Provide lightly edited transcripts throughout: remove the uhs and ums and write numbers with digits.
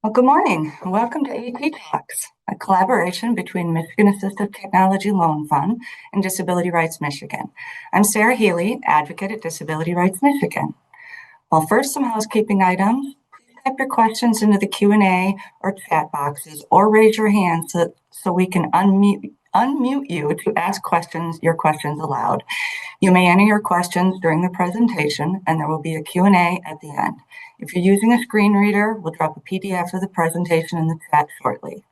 Well, good morning. Welcome to AT Talks, a collaboration between Michigan Assistive Technology Loan Fund and Disability Rights Michigan. I'm Sarah Healy, advocate at Disability Rights Michigan. Well, first, some housekeeping items. Please type your questions into the Q&A or chat boxes, or raise your hand so we can unmute you to ask your questions aloud. You may enter your questions during the presentation, and there will be a Q&A at the end. If you're using a screen reader, we'll drop a PDF of the presentation in the chat shortly.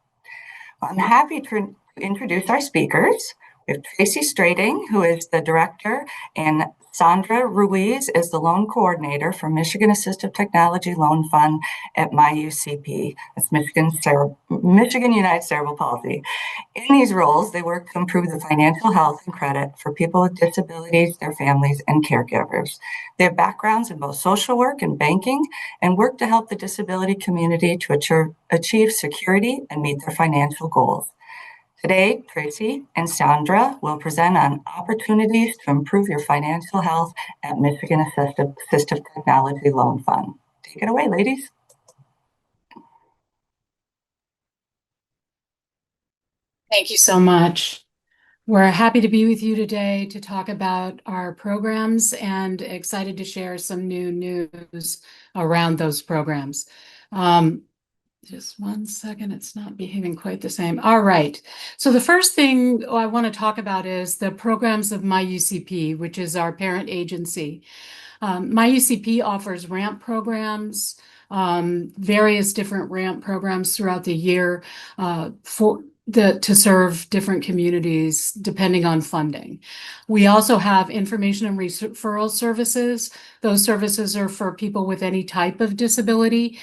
I'm happy to introduce our speakers. We have Tracy Strating, who is the director, and Sandra Ruiz is the loan coordinator for Michigan Assistive Technology Loan Fund at MI-UCP. That's Michigan United Cerebral Palsy. In these roles, they work to improve the financial health and credit for people with disabilities, their families, and caregivers. They have backgrounds in both social work and banking, and work to help the disability community to achieve security and meet their financial goals. Today, Tracy and Sandra will present on opportunities to improve your financial health at Michigan Assistive Technology Loan Fund. Take it away, ladies. Thank you so much. We're happy to be with you today to talk about our programs and excited to share some new news around those programs. Just one second, it's not behaving quite the same. All right. So the first thing I want to talk about is the programs of MI-UCP, which is our parent agency. MI-UCP offers RAMP programs, various different RAMP programs throughout the year to serve different communities depending on funding. We also have information and referral services. Those services are for people with any type of disability.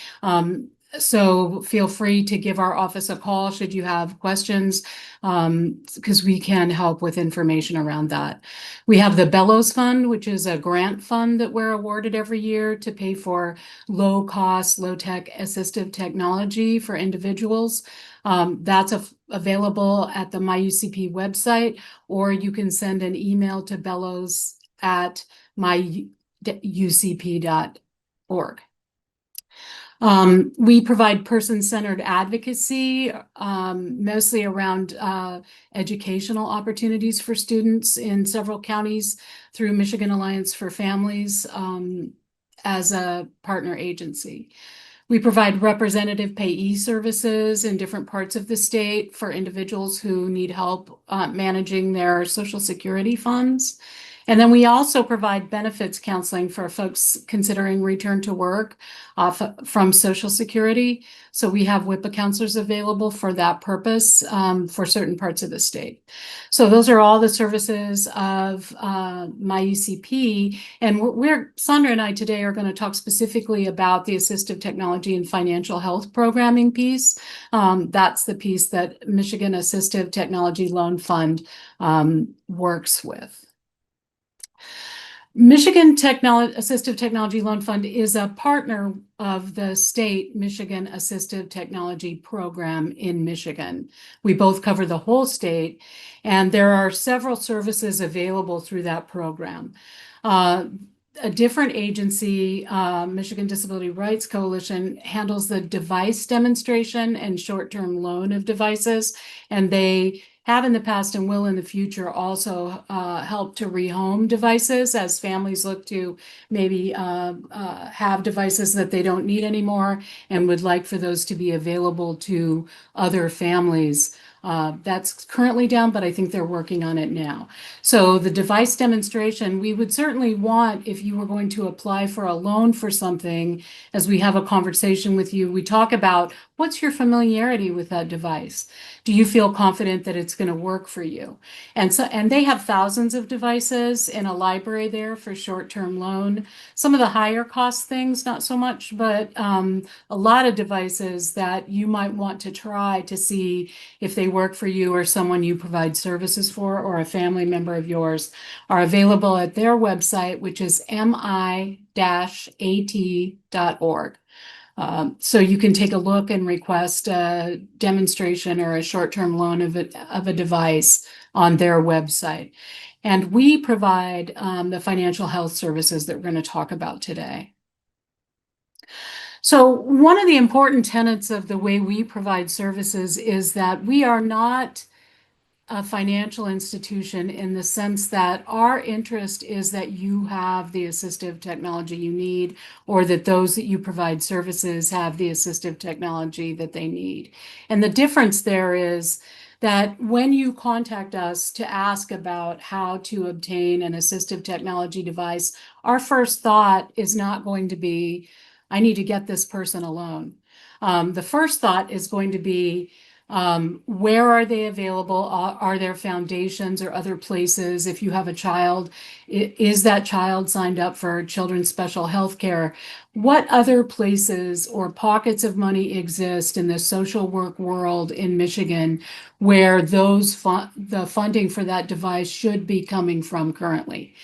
So feel free to give our office a call should you have questions, because we can help with information around that. We have the Bellows Fund, which is a grant fund that we're awarded every year to pay for low-cost, low-tech assistive technology for individuals. That's available at the MI-UCP website, or you can send an email to bellows@myucp.org. We provide person-centered advocacy, mostly around educational opportunities for students in several counties through Michigan Alliance for Families as a partner agency. We provide representative payee services in different parts of the state for individuals who need help managing their Social Security funds. And then we also provide benefits counseling for folks considering return to work from Social Security. So we have WIPA counselors available for that purpose for certain parts of the state. So those are all the services of MI-UCP. And Sandra and I today are going to talk specifically about the assistive technology and financial health programming piece. That's the piece that Michigan Assistive Technology Loan Fund works with. Michigan Assistive Technology Loan Fund is a partner of the state Michigan Assistive Technology Program in Michigan. We both cover the whole state, and there are several services available through that program. A different agency, Michigan Disability Rights Coalition, handles the device demonstration and short-term loan of devices, and they have in the past and will in the future also help to rehome devices as families look to maybe have devices that they don't need anymore and would like for those to be available to other families. That's currently down, but I think they're working on it now. So the device demonstration, we would certainly want, if you were going to apply for a loan for something, as we have a conversation with you, we talk about what's your familiarity with that device? Do you feel confident that it's going to work for you? And they have thousands of devices in a library there for short-term loan. Some of the higher cost things, not so much, but a lot of devices that you might want to try to see if they work for you or someone you provide services for or a family member of yours are available at their website, which is mi-at.org. So you can take a look and request a demonstration or a short-term loan of a device on their website. And we provide the financial health services that we're going to talk about today. So one of the important tenets of the way we provide services is that we are not a financial institution in the sense that our interest is that you have the assistive technology you need, or that those that you provide services have the assistive technology that they need. And the difference there is that when you contact us to ask about how to obtain an assistive technology device, our first thought is not going to be, I need to get this person a loan. The first thought is going to be, where are they available? Are there foundations or other places? If you have a child, is that child signed up for children's special health care? What other places or pockets of money exist in the social work world in Michigan where the funding for that device should be coming from currently?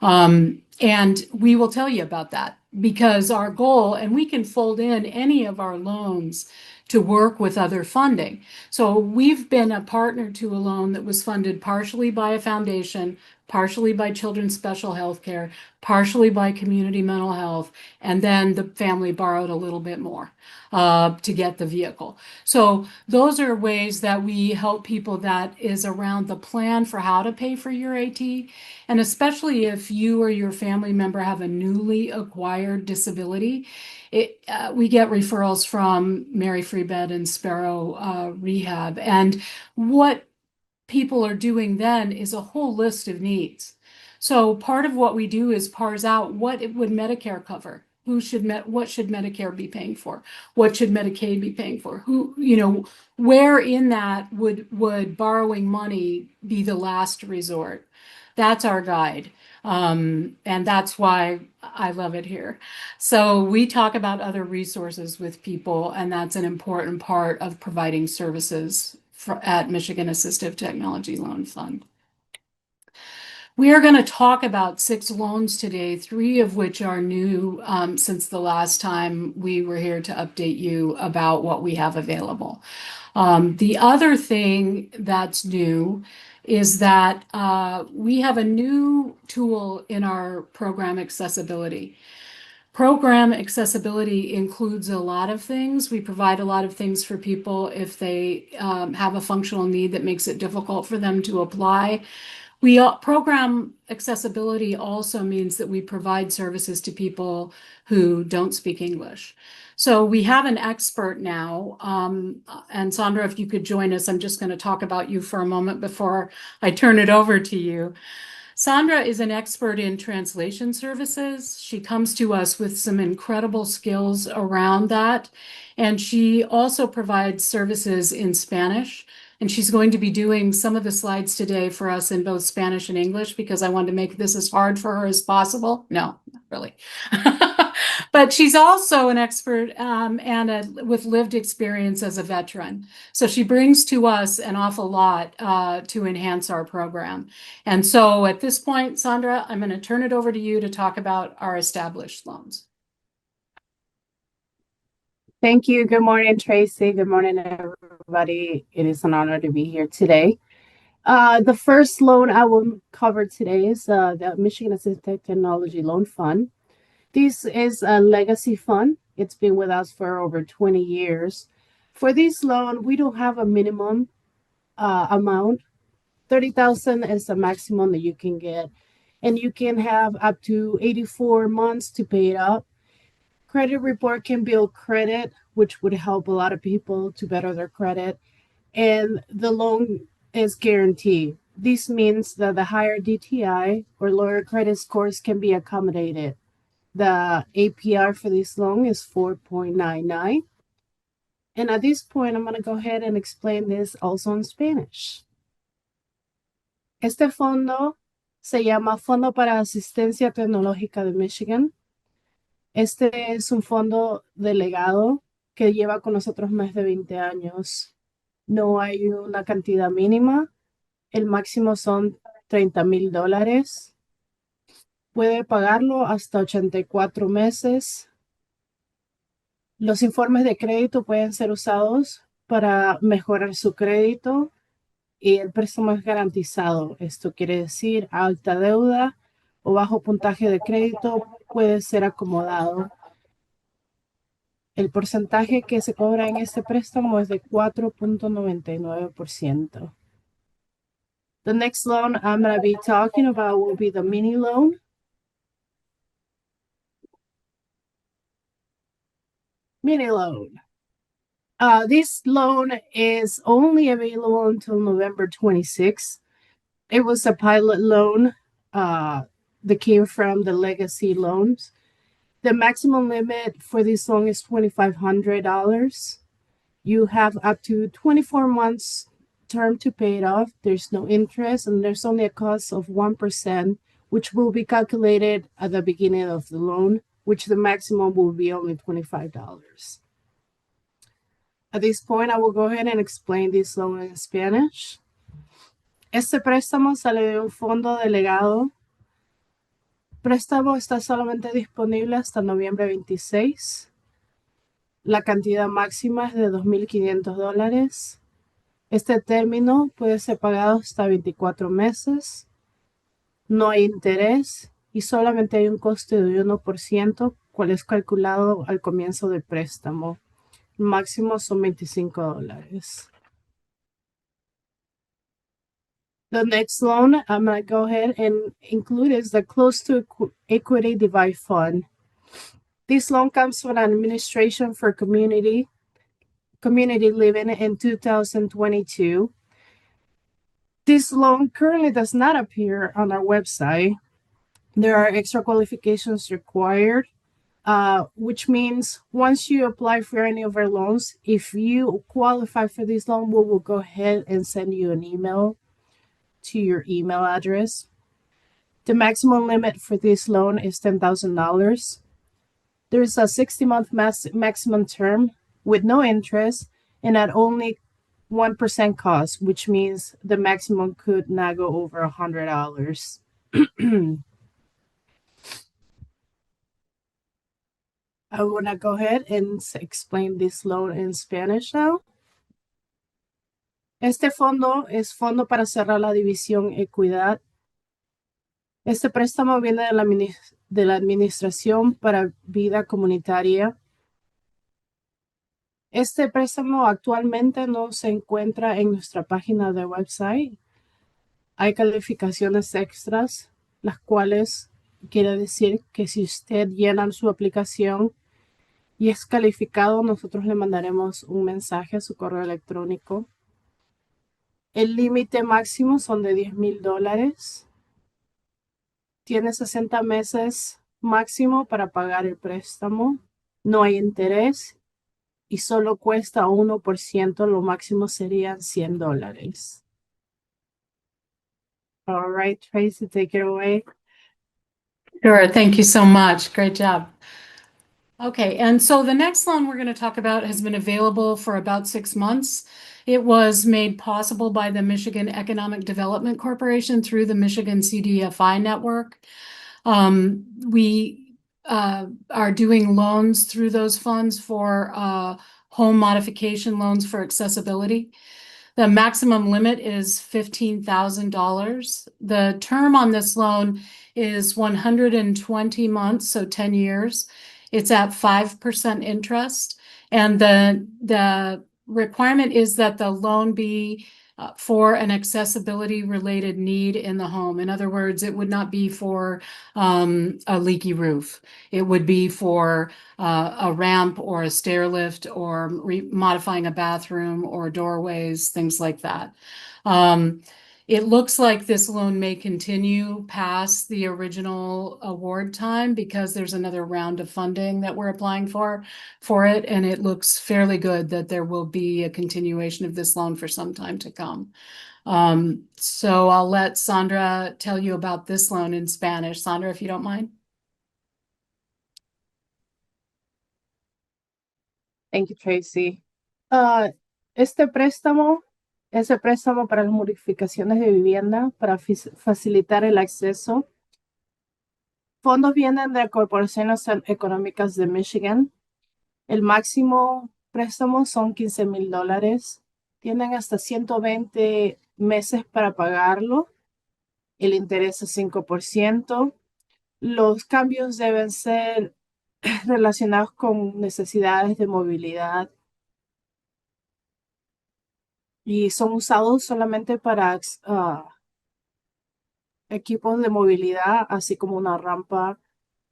And we will tell you about that, because our goal, and we can fold in any of our loans to work with other funding. So we've been a partner to a loan that was funded partially by a foundation, partially by Children's Special Health Care, partially by Community Mental Health, and then the family borrowed a little bit more to get the vehicle. So those are ways that we help people that is around the plan for how to pay for your AT. And especially if you or your family member have a newly acquired disability, we get referrals from Mary Free Bed and Sparrow Rehab. And what people are doing then is a whole list of needs. So part of what we do is parse out what it would Medicare cover. What should Medicare be paying for? What should Medicaid be paying for? Where in that would borrowing money be the last resort? That's our guide. And that's why I love it here. So we talk about other resources with people, and that's an important part of providing services at Michigan Assistive Technology Loan Fund. We are going to talk about 6 loans today, 3 of which are new since the last time we were here to update you about what we have available. The other thing that's new is that we have a new tool in our program accessibility. Program accessibility includes a lot of things. We provide a lot of things for people if they have a functional need that makes it difficult for them to apply. Program accessibility also means that we provide services to people who don't speak English. So we have an expert now, and Sandra, if you could join us, I'm just going to talk about you for a moment before I turn it over to you. Sandra is an expert in translation services. She comes to us with some incredible skills around that, and she also provides services in Spanish. And she's going to be doing some of the slides today for us in both Spanish and English, because I wanted to make this as hard for her as possible. No, not really. But she's also an expert with lived experience as a veteran. So she brings to us an awful lot to enhance our program. And so at this point, Sandra, I'm going to turn it over to you to talk about our established loans. Thank you. Good morning, Tracy. Good morning, everybody. It is an honor to be here today. The first loan I will cover today is the Michigan Assistive Technology Loan Fund. This is a legacy fund. It's been with us for over 20 years. For this loan, we don't have a minimum amount. $30,000 is the maximum that you can get, and you can have up to 84 months to pay it up. Credit report can build credit, which would help a lot of people to better their credit, and the loan is guaranteed. This means that the higher DTI or lower credit scores can be accommodated. The APR for this loan is 4.99. And at this point, I'm going to go ahead and explain this also in Spanish. Este fondo se llama Fondo para Asistencia Tecnológica de Michigan. Este es un fondo delegado que lleva con nosotros más de 20 años. No hay una cantidad mínima. El máximo son $30,000. Puede pagarlo hasta 84 meses. Los informes de crédito pueden ser usados para mejorar su crédito y el préstamo es garantizado. Esto quiere decir alta deuda o bajo puntaje de crédito puede ser acomodado. El porcentaje que se cobra en este préstamo es de 4.99%. The next loan I'm going to be talking about will be the mini loan. Mini loan. This loan is only available until November 26th. It was a pilot loan that came from the legacy loans. The maximum limit for this loan is $2,500. You have up to 24 months term to pay it off. There's no interest, and there's only a cost of 1%, which will be calculated at the beginning of the loan, which the maximum will be only $25. At this point, I will go ahead and explain this loan in Spanish. Este préstamo sale de un fondo delegado. Préstamo está solamente disponible hasta noviembre 26. La cantidad máxima es de $2,500. Este término puede ser pagado hasta 24 meses. No hay interés y solamente hay un coste de 1%, cual es calculado al comienzo del préstamo. El máximo son $25. The next loan I'm going to go ahead and include is the Close to Equity Divide Fund. This loan comes from an administration for community living in 2022. This loan currently does not appear on our website. There are extra qualifications required, which means once you apply for any of our loans, if you qualify for this loan, we will go ahead and send you an email to your email address. The maximum limit for this loan is $10,000. There's a 60-month maximum term with no interest and at only 1% cost, which means the maximum could not go over $100. I want to go ahead and explain this loan in Spanish now. Este fondo es fondo para cerrar la división Equidad. Este préstamo viene de la Administración para Vida Comunitaria. Este préstamo actualmente no se encuentra en nuestra página de website. Hay calificaciones extras, las cuales quiere decir que si usted llena su aplicación y es calificado, nosotros le mandaremos un mensaje a su correo electrónico. El límite máximo son de $10,000. Tiene 60 meses máximo para pagar el préstamo. No hay interés y solo cuesta 1%. Lo máximo serían $100. All right, Tracy, take it away. Sure, thank you so much. Great job. Okay, and so the next loan we're going to talk about has been available for about 6 months. It was made possible by the Michigan Economic Development Corporation through the Michigan CDFI network. We are doing loans through those funds for home modification loans for accessibility. The maximum limit is $15,000. The term on this loan is 120 months, so 10 years. It's at 5% interest. And the requirement is that the loan be for an accessibility related need in the home. In other words, it would not be for a leaky roof. It would be for a ramp or a stair lift or modifying a bathroom or doorways, things like that. It looks like this loan may continue past the original award time because there's another round of funding that we're applying for it, and it looks fairly good that there will be a continuation of this loan for some time to come. So I'll let Sandra tell you about this loan in Spanish. Sandra, if you don't mind. Thank you, Tracy. Este préstamo es el préstamo para las modificaciones de vivienda para facilitar el acceso. Fondos vienen de corporaciones económicas de Michigan. El máximo préstamo son $15,000. Tienen hasta 120 meses para pagarlo. El interés es 5%. Los cambios deben ser relacionados con necesidades de movilidad y son usados solamente para equipos de movilidad, así como una rampa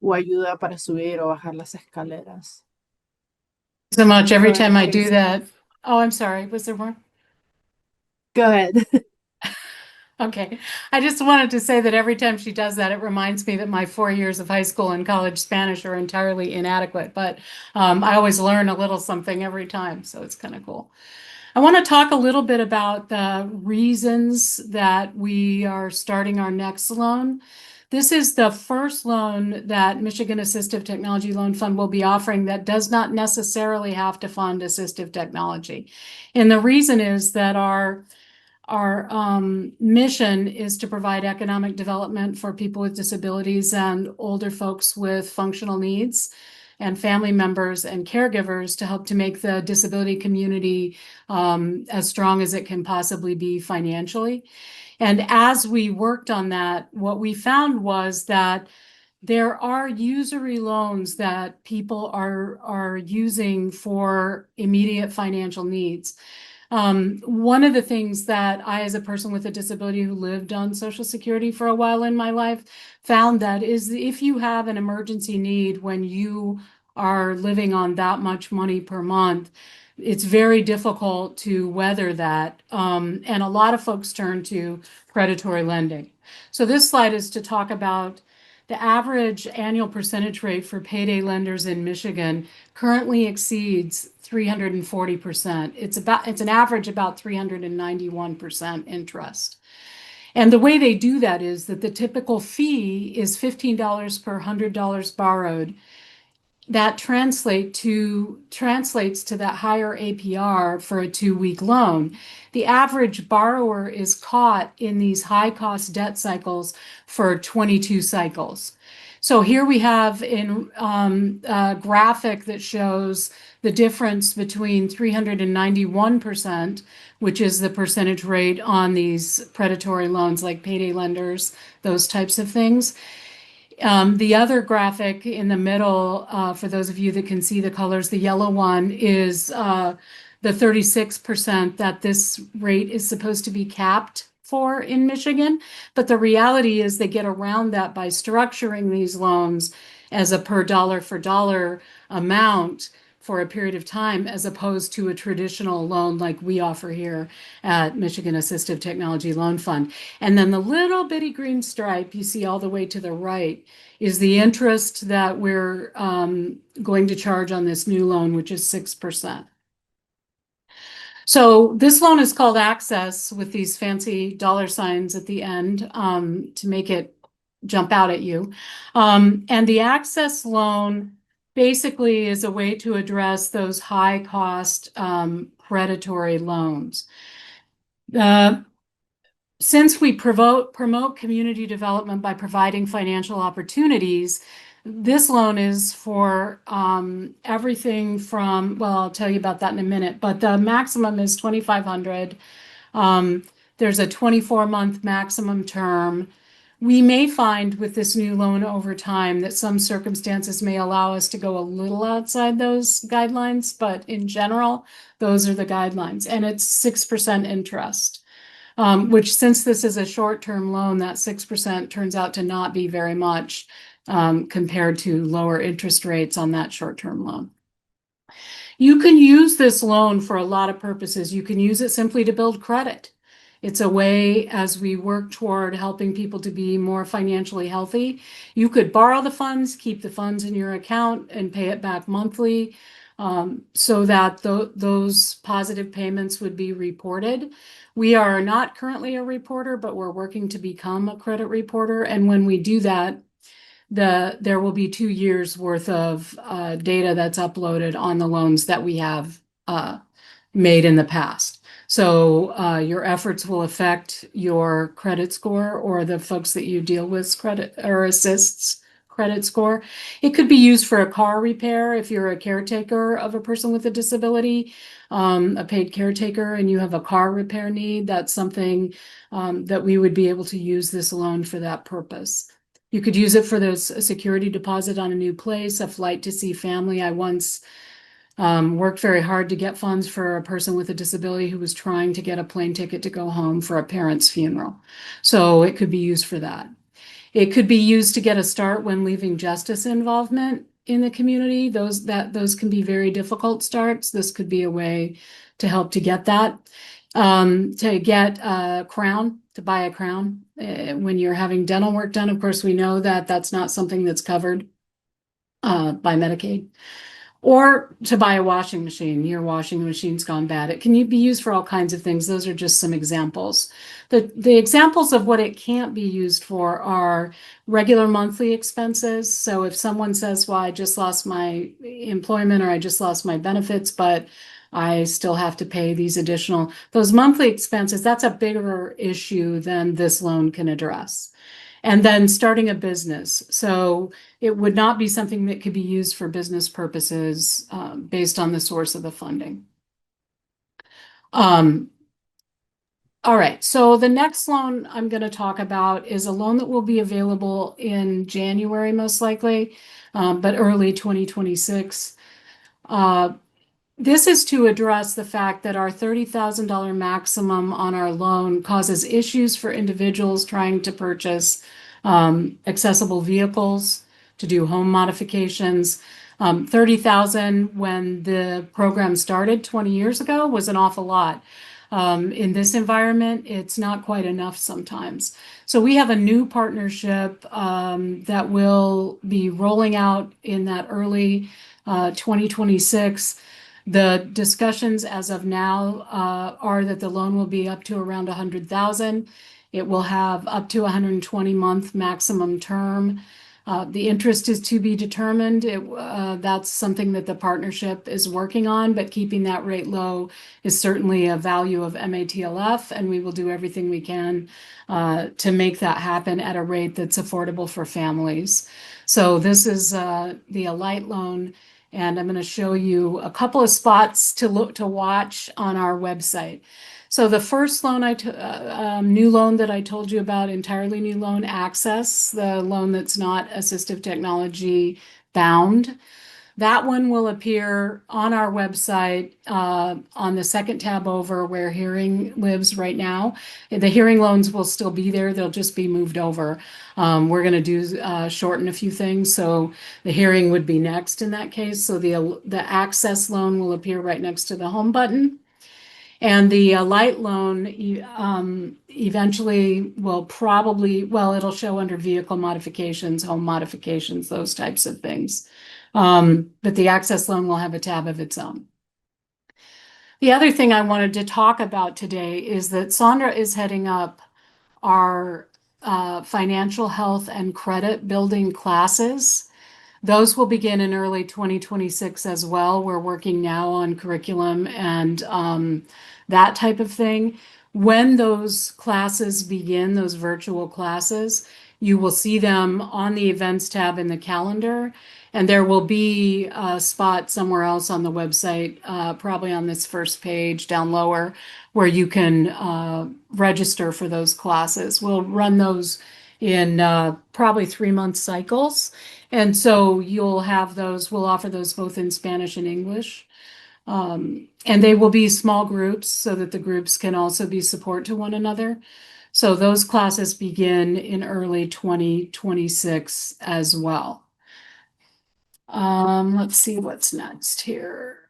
o ayuda para subir o bajar las escaleras. So much. Every Go ahead, time I do Tracy. that. Oh, I'm sorry. Was there more? Go ahead. Okay. I just wanted to say that every time she does that, it reminds me that my 4 years of high school and college Spanish are entirely inadequate, but I always learn a little something every time, so it's kind of cool. I want to talk a little bit about the reasons that we are starting our next loan. This is the first loan that Michigan Assistive Technology Loan Fund will be offering that does not necessarily have to fund assistive technology. And the reason is that our mission is to provide economic development for people with disabilities and older folks with functional needs and family members and caregivers to help to make the disability community as strong as it can possibly be financially. And as we worked on that, what we found was that there are usury loans that people are using for immediate financial needs. One of the things that I, as a person with a disability who lived on Social Security for a while in my life, found that is if you have an emergency need when you are living on that much money per month, it's very difficult to weather that. And a lot of folks turn to predatory lending. So this slide is to talk about the average annual percentage rate for payday lenders in Michigan currently exceeds 340%. It's an average about 391% interest. And the way they do that is that the typical fee is $15 per $100 borrowed. That translates to that higher APR for a 2-week loan. The average borrower is caught in these high cost debt cycles for 22 cycles. So here we have a graphic that shows the difference between 391%, which is the percentage rate on these predatory loans like payday lenders, those types of things. The other graphic in the middle, for those of you that can see the colors, the yellow one is the 36% that this rate is supposed to be capped for in Michigan. But the reality is they get around that by structuring these loans as a per dollar for dollar amount for a period of time, as opposed to a traditional loan like we offer here at Michigan Assistive Technology Loan Fund. And then the little bitty green stripe you see all the way to the right is the interest that we're going to charge on this new loan, which is 6%. So this loan is called Access with these fancy dollar signs at the end to make it jump out at you. And the Access loan basically is a way to address those high cost predatory loans. Since we promote community development by providing financial opportunities, this loan is for everything from, well, I'll tell you about that in a minute, but the maximum is $2,500. There's a 24-month maximum term. We may find with this new loan over time that some circumstances may allow us to go a little outside those guidelines, but in general, those are the guidelines, and it's 6% interest. Which, since this is a short-term loan, that 6% turns out to not be very much compared to lower interest rates on that short-term loan. You can use this loan for a lot of purposes. You can use it simply to build credit. It's a way, as we work toward helping people to be more financially healthy, you could borrow the funds, keep the funds in your account, and pay it back monthly, so that those positive payments would be reported. We are not currently a reporter, but we're working to become a credit reporter. And when we do that, there will be 2 years worth of data that's uploaded on the loans that we have made in the past. So your efforts will affect your credit score, or the folks that you deal with credit or assists credit score. It could be used for a car repair if you're a caretaker of a person with a disability, a paid caretaker, and you have a car repair need. That's something that we would be able to use this loan for that purpose. You could use it for those a security deposit on a new place, a flight to see family. I once worked very hard to get funds for a person with a disability who was trying to get a plane ticket to go home for a parent's funeral. So it could be used for that. It could be used to get a start when leaving justice involvement in the community. Those can be very difficult starts. This could be a way to help to get that. To get a crown, to buy a crown when you're having dental work done. Of course, we know that that's not something that's covered by Medicaid. Or to buy a washing machine. Your washing machine's gone bad. It can be used for all kinds of things. Those are just some examples. The examples of what it can't be used for are regular monthly expenses. So if someone says, well, I just lost my employment or I just lost my benefits, but I still have to pay these additional, those monthly expenses, that's a bigger issue than this loan can address. And then starting a business. So it would not be something that could be used for business purposes based on the source of the funding. All right, so the next loan I'm going to talk about is a loan that will be available in January, most likely, but early 2026. This is to address the fact that our $30,000 maximum on our loan causes issues for individuals trying to purchase accessible vehicles, to do home modifications. 30,000 when the program started 20 years ago was an awful lot. In this environment, it's not quite enough sometimes. So we have a new partnership that will be rolling out in that early 2026. The discussions as of now are that the loan will be up to around 100,000. It will have up to 120-month maximum term. The interest is to be determined. That's something that the partnership is working on, but keeping that rate low is certainly a value of MATLF, and we will do everything we can to make that happen at a rate that's affordable for families. So this is the Alight loan. And I'm going to show you a couple of spots to watch on our website. So the first loan, new loan that I told you about, entirely new loan, Access, the loan that's not assistive technology bound. That one will appear on our website on the second tab over where hearing lives right now. The hearing loans will still be there. They'll just be moved over. We're going to do shorten a few things. So the hearing would be next in that case. So the Access loan will appear right next to the home button. And the Alight loan eventually will probably, well, it'll show under vehicle modifications, home modifications, those types of things. But the Access loan will have a tab of its own. The other thing I wanted to talk about today is that Sandra is heading up our financial health and credit building classes. Those will begin in early 2026 as well. We're working now on curriculum and that type of thing. When those classes begin, those virtual classes, you will see them on the events tab in the calendar. And there will be a spot somewhere else on the website, probably on this first page down lower, where you can register for those classes. We'll run those in probably 3-month cycles. And so you'll have those, we'll offer those both in Spanish and English. And they will be small groups so that the groups can also be support to one another. So those classes begin in early 2026 as well. Let's see what's next here.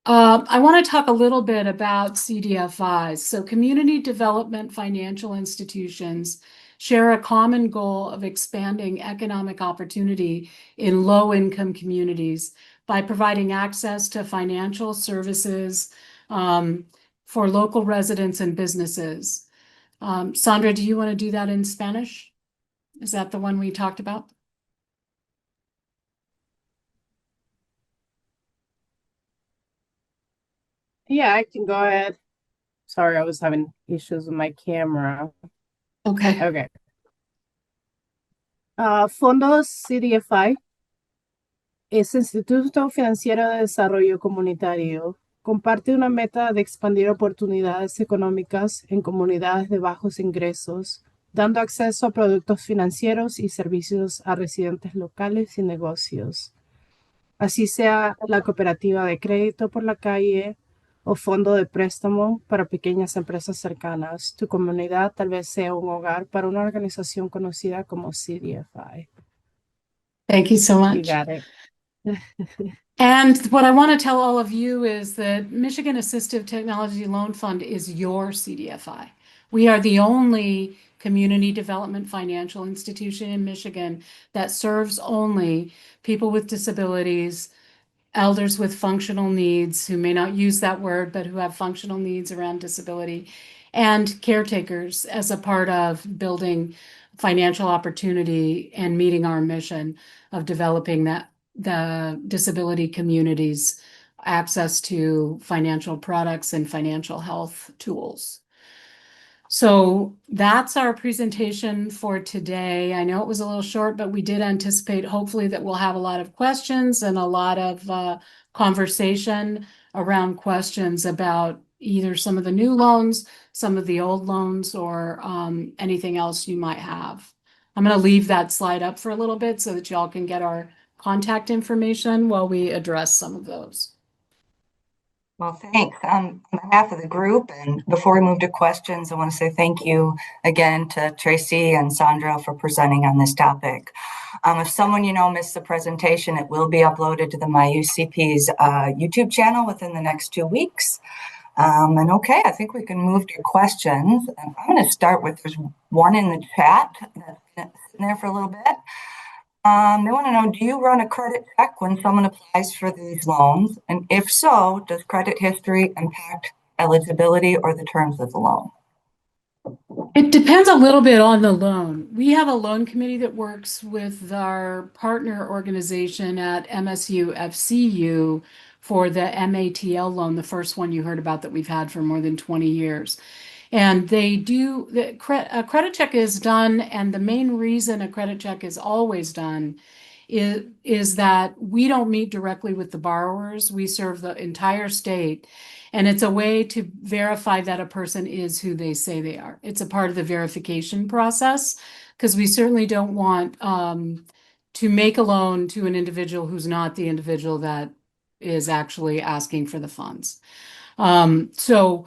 I want to talk a little bit about CDFIs. So community development financial institutions share a common goal of expanding economic opportunity in low-income communities by providing access to financial services for local residents and businesses. Sandra, do you want to do that in Spanish? Is that the one we talked about? Yeah, I can go ahead. Sorry, I was having issues with my camera. Okay. Okay. Fondos CDFI es Instituto Financiero de Desarrollo Comunitario. Comparte una meta de expandir oportunidades económicas en comunidades de bajos ingresos, dando acceso a productos financieros y servicios a residentes locales y negocios, así sea la cooperativa de crédito por la calle o fondo de préstamo para pequeñas empresas cercanas. Tu comunidad tal vez sea un hogar para una organización conocida como CDFI. Thank you so You much. got it. And what I want to tell all of you is that Michigan Assistive Technology Loan Fund is your CDFI. We are the only community development financial institution in Michigan that serves only people with disabilities, elders with functional needs who may not use that word, but who have functional needs around disability, and caretakers as a part of building financial opportunity and meeting our mission of developing the disability community's access to financial products and financial health tools. So that's our presentation for today. I know it was a little short, but we did anticipate hopefully that we'll have a lot of questions and a lot of conversation around questions about either some of the new loans, some of the old loans, or anything else you might have. I'm going to leave that slide up for a little bit so that y'all can get our contact information while we address some of those. Well, thanks. On behalf of the group, and before we move to questions, I want to say thank you again to Tracy and Sandra for presenting on this topic. If someone you know missed the presentation, it will be uploaded to the MI-UCP's YouTube channel within the next 2 weeks. And okay, I think we can move to questions. And I'm going to start with, there's one in the chat that's sitting there for a little bit. They want to know, do you run a credit check when someone applies for these loans? And if so, does credit history impact eligibility or the terms of the loan? It depends a little bit on the loan. We have a loan committee that works with our partner organization at MSU FCU for the MATL loan, the first one you heard about that we've had for more than 20 years. And they do, a credit check is done, and the main reason a credit check is always done is that we don't meet directly with the borrowers. We serve the entire state, and it's a way to verify that a person is who they say they are. It's a part of the verification process, because we certainly don't want to make a loan to an individual who's not the individual that is actually asking for the funds. So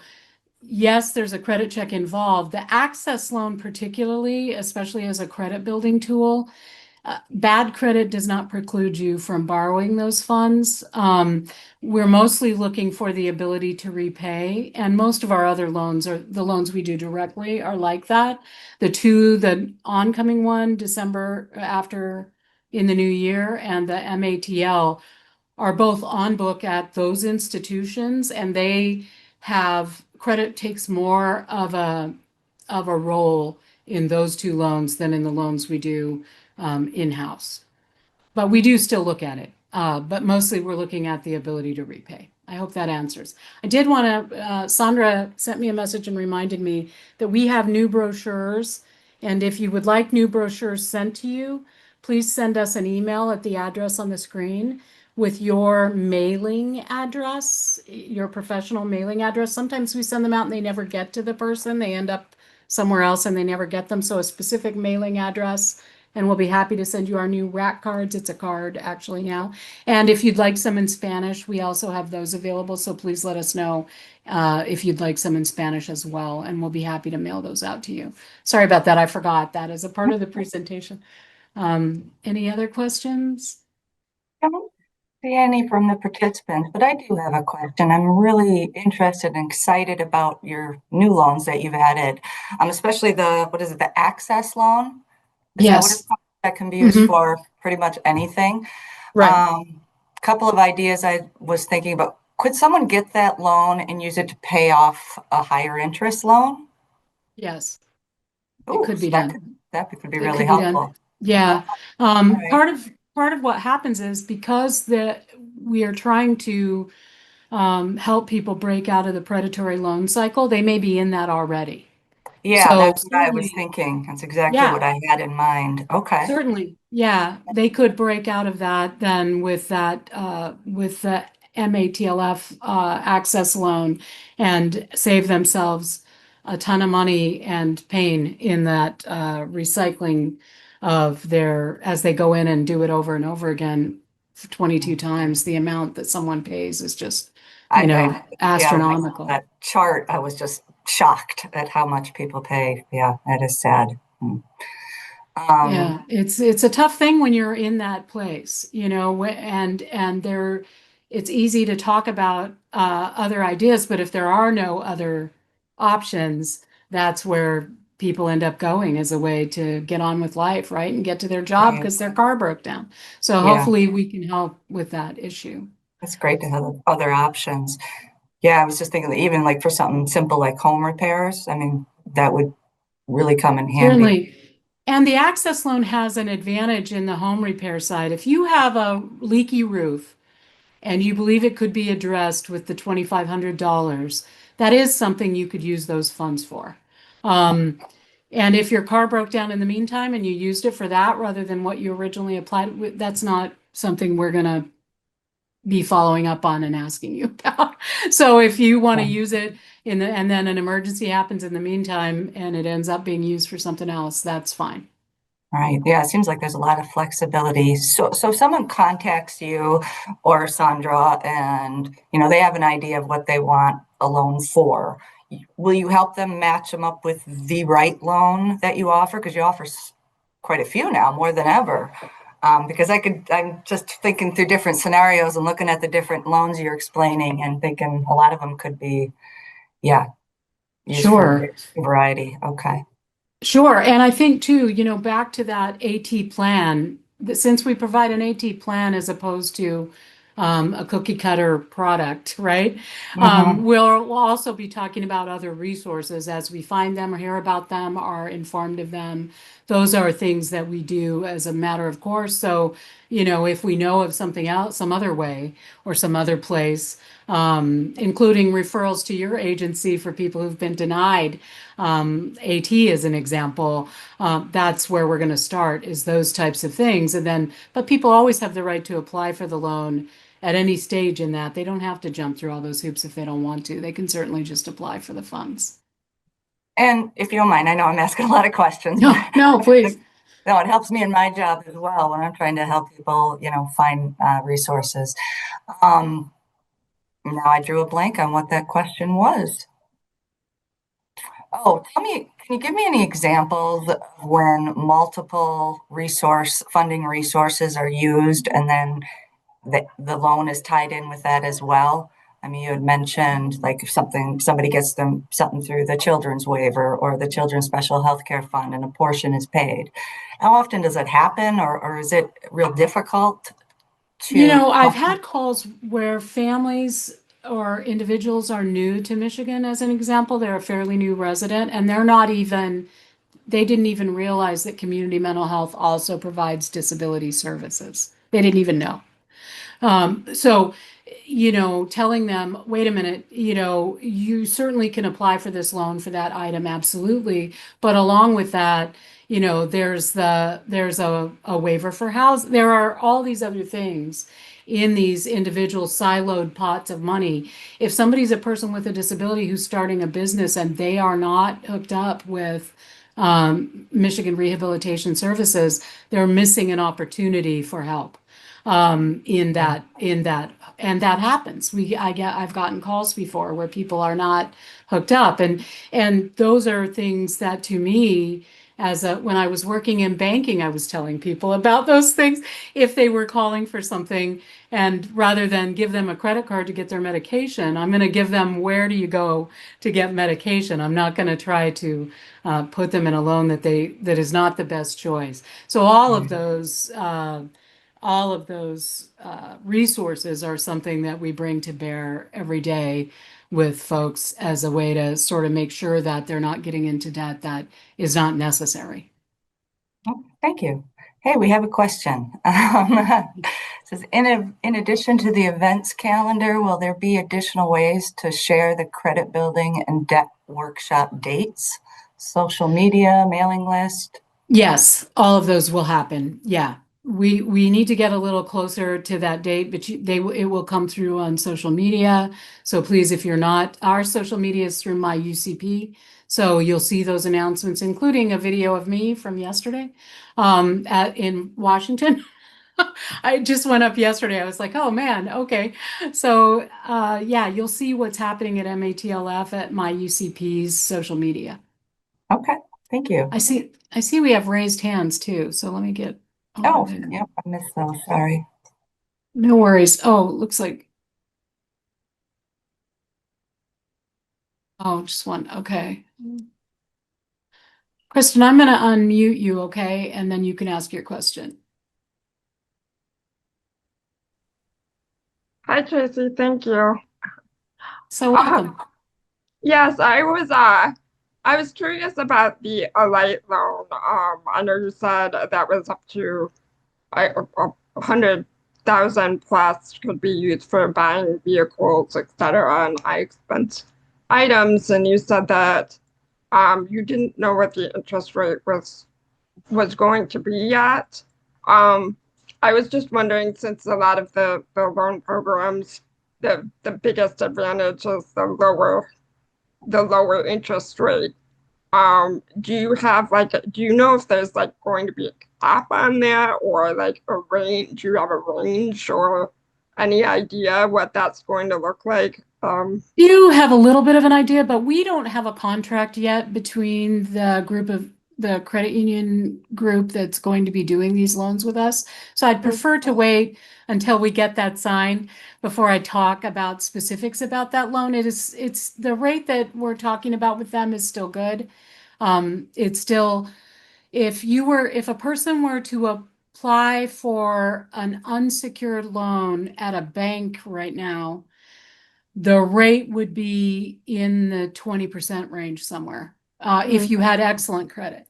yes, there's a credit check involved. The access loan particularly, especially as a credit building tool, bad credit does not preclude you from borrowing those funds. We're mostly looking for the ability to repay, and most of our other loans, or the loans we do directly, are like that. The oncoming one, December after in the new year, and the MATL are both on book at those institutions, and they have credit takes more of a role in those two loans than in the loans we do in-house. But we do still look at it. But mostly we're looking at the ability to repay. I hope that answers. I did want to, Sandra sent me a message and reminded me that we have new brochures. And if you would like new brochures sent to you, please send us an email at the address on the screen with your mailing address, your professional mailing address. Sometimes we send them out and they never get to the person. They end up somewhere else and they never get them. So a specific mailing address, and we'll be happy to send you our new rack cards. It's a card actually now. And if you'd like some in Spanish, we also have those available. So please let us know if you'd like some in Spanish as well, and we'll be happy to mail those out to you. Sorry about that. I forgot that as a part of the presentation. Any other questions? I don't see any from the participants, but I do have a question. I'm really interested and excited about your new loans that you've added, especially the access loan? Is that what it's Yes. called? That can be used for pretty much anything. Right. Couple of ideas I was thinking about. Could someone get that loan and use it to pay off a higher interest loan? Yes. Ooh, It could so be done. that could be It really could be done. helpful. Yeah. right. Part of what happens is because we are trying to help people break out of the predatory loan cycle, they may be in that already. Yeah, So that's what I was certainly, thinking. That's exactly yeah, what I had in mind. Okay. certainly, yeah, they could break out of that then with the MATLF access loan and save themselves a ton of money and pain in that recycling of their, as they go in and do it over and over again 22 times. The amount that someone pays is just, I yeah, when I saw astronomical. that chart, I was just shocked at how much people pay. Yeah, that is sad. Yeah, it's a tough thing when you're in that place, and there, it's easy to talk about other ideas, but if there are no other options, that's where people end up going as a way to get on with life, right? And get to their job Right. because their car broke down. So Yeah, hopefully we can help with that issue. it's great to have other options. Yeah, I was just thinking that even like for something simple like home repairs, I mean, that would really come in handy. Certainly. And the access loan has an advantage in the home repair side. If you have a leaky roof, and you believe it could be addressed with the $2,500, that is something you could use those funds for. And if your car broke down in the meantime and you used it for that rather than what you originally applied with, that's not something we're going to be following up on and asking you about. So if you want to use it and then an emergency happens in the meantime and it ends up being used for something else, that's fine. Right. Yeah, it seems like there's a lot of flexibility. So if someone contacts you or Sandra and, they have an idea of what they want a loan for. Will you help them match them up with the right loan that you offer? Because you offer quite a few now, more than ever. Because I'm just thinking through different scenarios and looking at the different loans you're explaining and thinking a lot of them could be, used for Sure. a variety. Okay. Sure. And I think too, back to that AT plan, that since we provide an AT plan as opposed to a cookie cutter product, right? Mm-hmm. We'll also be talking about other resources as we find them or hear about them, are informed of them. Those are things that we do as a matter of course. So, if we know of something else, some other way or some other place, including referrals to your agency for people who've been denied, AT as an example, that's where we're going to start, is those types of things. And then, but people always have the right to apply for the loan at any stage in that. They don't have to jump through all those hoops if they don't want to. They can certainly just apply for the funds. And if you don't mind, I know I'm asking a lot of questions, No, but no, please. no, it helps me in my job as well when I'm trying to help people, find resources. Um, Now I drew a blank on what that question was. Oh, can you give me any examples of when multiple funding resources are used and then the loan is tied in with that as well? I mean, you had mentioned like if somebody gets them something through the children's waiver or the children's special health care fund and a portion is paid. How often does it happen or is it real difficult to? I've had calls where families or individuals are new to Michigan, as an example. They're a fairly new resident, and they didn't even realize that community mental health also provides disability services. They didn't even know. So, telling them, wait a minute, you certainly can apply for this loan for that item, absolutely. But along with that, there's a waiver for house. There are all these other things in these individual siloed pots of money. If somebody's a person with a disability who's starting a business and they are not hooked up with Michigan Rehabilitation Services, they're missing an opportunity for help and that happens. I've gotten calls before where people are not hooked up, and those are things that to me, when I was working in banking, I was telling people about those things if they were calling for something, and rather than give them a credit card to get their medication, I'm going to give them, where do you go to get medication? I'm not going to try to put them in a loan that is not the best choice. So all of those resources are something that we bring to bear every day with folks as a way to sort of make sure that they're not getting into debt that is not necessary. Oh, thank you. Hey, we have a question. It says, in addition to the events calendar, will there be additional ways to share the credit building and debt workshop dates? Social media, mailing list? Yes, all of those will happen. Yeah. we need to get a little closer to that date, but it will come through on social media. So please, if you're not, our social media is through MI-UCP. So you'll see those announcements, including a video of me from yesterday in Washington. I just went up yesterday. I was like, oh man, okay. So yeah, you'll see what's happening at MATLF at MI-UCP's social media. Okay, thank you. I see we have raised hands too. So let me get Oh, over there. yep, I missed those, sorry. No worries. Oh, looks like. Oh, just one. Okay. Kristen, I'm going to unmute you, okay? And then you can ask your question. Hi, Tracy. Thank you. So welcome. Yes, I was curious about the Alight loan. I know you said that was up to 100,000 plus could be used for buying vehicles, etc., and high expense items. And you said that you didn't know what the interest rate was going to be yet. Um, I was just wondering, since a lot of the loan programs, the biggest advantage is the lower interest rate. Do you have do you know if there's going to be a cap on that, or like a range? Do you have a range or any idea what that's going to look like? You have a little bit of an idea, but we don't have a contract yet between the credit union group that's going to be doing these loans with us. So I'd prefer to wait until we get that signed before I talk about specifics about that loan. It's the rate that we're talking about with them is still good. It's still, if a person were to apply for an unsecured loan at a bank right now, the rate would be in the 20% range somewhere, if you had excellent credit.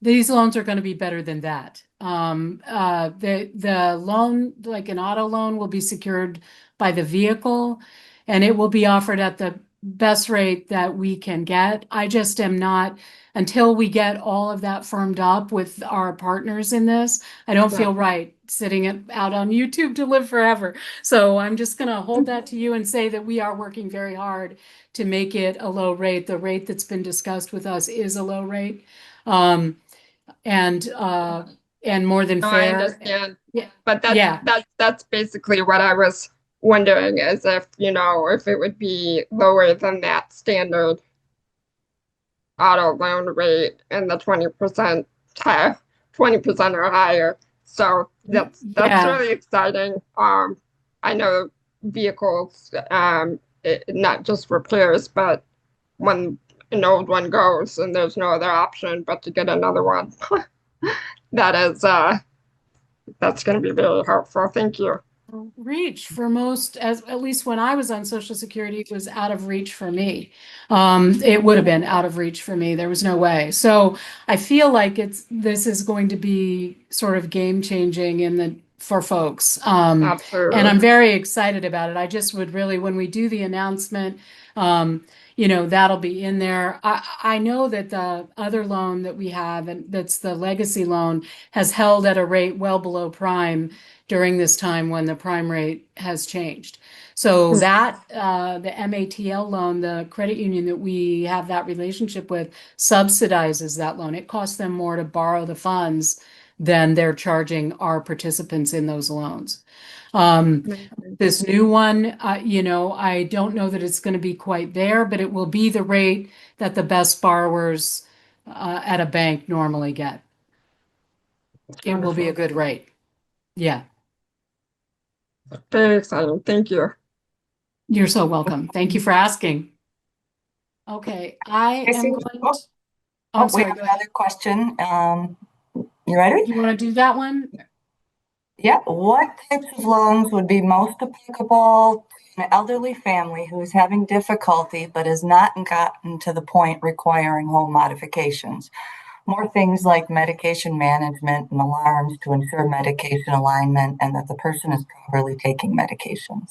These loans are going to be better than that. The loan, like an auto loan, will be secured by the vehicle, and it will be offered at the best rate that we can get. I just am not, until we get all of that firmed up with our partners in this, I don't feel right sitting it out on YouTube to live forever. So I'm just going to hold that to you and say that we are working very hard to make it a low rate. The rate that's been discussed with us is a low rate. And more than No, fair. I understand. Yeah. But Yeah. that's basically what I was wondering, is if, if it would be lower than that standard auto loan rate and the 20%, 20% or higher. So that's Yeah. really exciting. I know vehicles, not just repairs, but when an old one goes and there's no other option but to get another one. That is that's going to be very helpful. Thank you. Reach for most, as at least when I was on Social Security, it was out of reach for me. It would have been out of reach for me. There was no way. So I feel like this is going to be sort of game changing for folks. Absolutely. And I'm very excited about it. I just would really, when we do the announcement, that'll be in there. I know that the other loan that we have, and that's the legacy loan, has held at a rate well below prime during this time when the prime rate has changed. So that the MATL loan, the credit union that we have that relationship with, subsidizes that loan. It costs them more to borrow the funds than they're charging our participants in those loans. This new one, I don't know that it's going to be quite there, but it will be the rate that the best borrowers at a bank normally get. It will be a good rate. Yeah. Very exciting. Thank you. You're so welcome. Thank you for asking. Okay, I am going to. Oh, I'm we sorry, have go ahead. another question. You ready? You want to do that one? Yeah. What types of loans would be most applicable to an elderly family who is having difficulty but has not gotten to the point requiring home modifications? More things like medication management and alarms to ensure medication alignment and that the person is properly taking medications.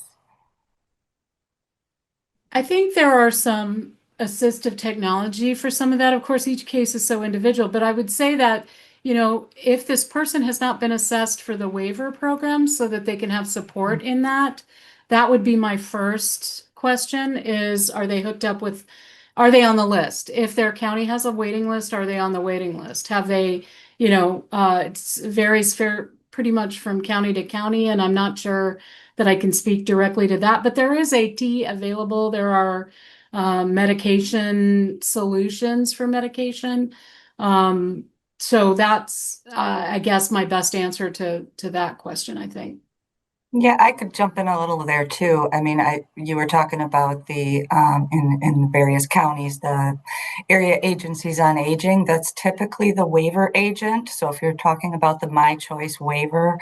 I think there are some assistive technology for some of that. Of course, each case is so individual, but I would say that, if this person has not been assessed for the waiver program so that they can have support in that, that would be my first question is, are they hooked up with, are they on the list? If their county has a waiting list, are they on the waiting list? Have they, it varies pretty much from county to county, and I'm not sure that I can speak directly to that, but there is AT available. There are medication solutions for medication. So that's, I guess, my best answer to that question, I think. Yeah, I could jump in a little there too. I mean, you were talking about the in various counties, the area agencies on aging. That's typically the waiver agent. So if you're talking about the My Choice waiver,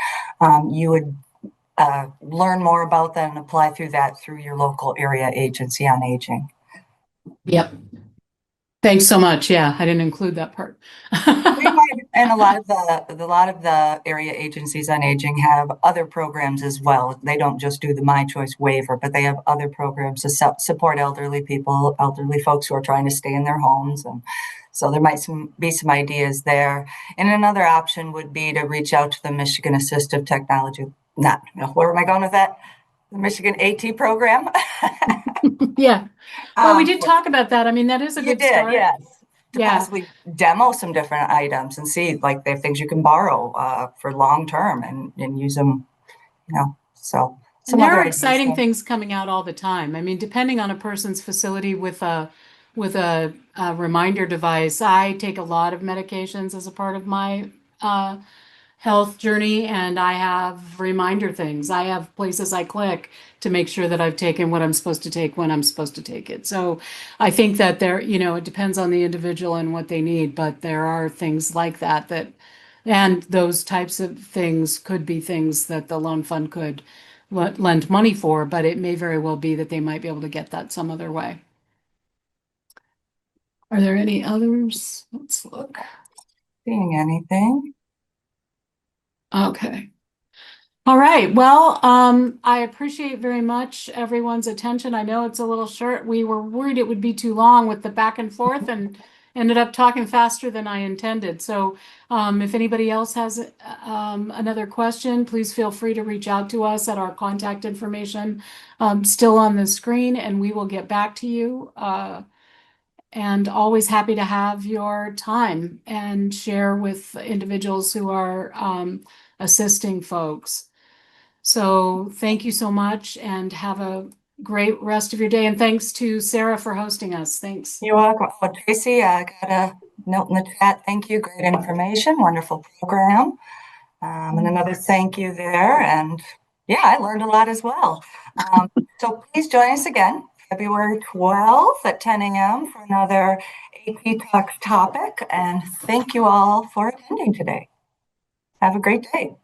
you would learn more about that and apply through your local area agency on aging. Yep. Thanks so much. Yeah, I didn't include that part. And a lot of the area agencies on aging have other programs as well. They don't just do the My Choice waiver, but they have other programs to support elderly people, elderly folks who are trying to stay in their homes. And so there might be some ideas there. And another option would be to reach out to the Michigan Assistive Technology. Where am I going with that? The Michigan AT program. Yeah. Well, we did talk about that. I mean, that is a good start. Yes. To Yeah. possibly demo some different items and see, like, they have things you can borrow for long term and use them, so And there are ideas exciting there. things coming out all the time. I mean, depending on a person's facility with a reminder device, I take a lot of medications as a part of my health journey, and I have reminder things. I have places I click to make sure that I've taken what I'm supposed to take when I'm supposed to take it. So I think that it depends on the individual and what they need, but there are things like that, and those types of things could be things that the loan fund could lend money for, but it may very well be that they might be able to get that some other way. Are there any others? Let's look. Seeing anything? Okay. All right. Well, I appreciate very much everyone's attention. I know it's a little short. We were worried it would be too long with the back and forth and ended up talking faster than I intended. So if anybody else has another question, please feel free to reach out to us at our contact information still on the screen, and we will get back to you. And always happy to have your time and share with individuals who are assisting folks. So thank you so much and have a great rest of your day. And thanks to Sarah for hosting us. Thanks. You're welcome. Oh, Tracy, I got a note in the chat. Thank you. Great information. Wonderful program. And another thank you there. And yeah, I learned a lot as well. So please join us again, February 12th at 10 a.m. for another AP Talks topic. And thank you all for attending today. Have a great day.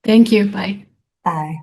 Thank you. Bye. Bye.